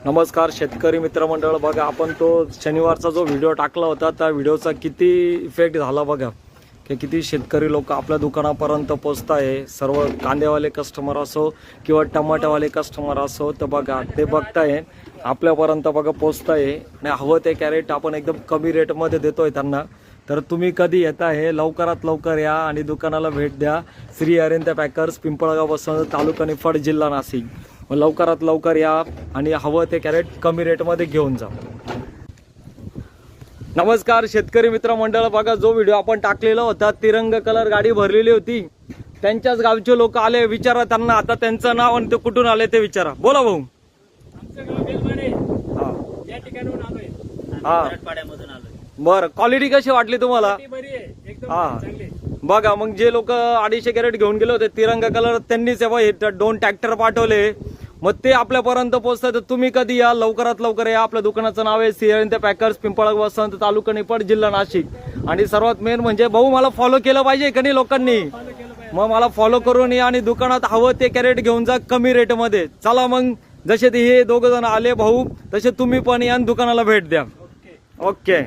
नमस्कार शेतकरी मित्रमंडळ. बघा, आपण तो शनिवारचा जो व्हिडिओ टाकला होता त्या व्हिडिओचा किती इफेक्ट झाला बघा, की किती शेतकरी लोक आपल्या दुकानापर्यंत पोचत आहे. सर्व कांदेवाले कस्टमर असो किंवा टमाट्यावाले कस्टमर असो, तर बघा ते बघताय आपल्यापर्यंत बघा पोचत आहे आणि हवं ते कॅरेट आपण एकदम कमी रेटमध्ये देतोय त्यांना. तर तुम्ही कधी येता आहे लवकरात लवकर या आणि दुकानाला भेट द्या. श्री अरिहंत पॅकर्स, पिंपळगाव, वसंत, तालुका निफाड, जिल्हा नाशिक. लवकरात लवकर या आणि हवं ते कॅरेट कमी रेटमध्ये घेऊन जा. नमस्कार शेतकरी मित्रमंडळ. बघा, जो व्हिडिओ आपण टाकलेला होता, तिरंग कलर गाडी भरलेली होती, त्यांच्याच गावचे लोक आले. विचारा त्यांना आता त्यांचं नाव आणि ते कुठून आले ते विचारा. बोला भाऊ. हा, बरं. क्वालिटी कशी वाटली तुम्हाला? हा, बघा मग जे लोक 250 कॅरेट घेऊन गेले होते तिरंगा कलर, त्यांनीच हे 2 ट्रॅक्टर पाठवले. मग ते आपल्यापर्यंत पोहोचतात. तर तुम्ही कधी या, लवकरात लवकर या. आपल्या दुकानाचं नाव आहे श्री अरिहंत पॅकर्स, पिंपळगाव, वसंत, तालुका निफाड, जिल्हा नाशिक. आणि सर्वात मेन म्हणजे भाऊ, मला फॉलो केलं पाहिजे का नाही लोकांनी? मग मला फॉलो करून या आणि दुकानात हवं ते कॅरेट घेऊन जा कमी रेटमध्ये. चला मग, जसे ते हे 2 जण आले भाऊ, तसे तुम्ही पण या आणि दुकानाला भेट द्या. ओके.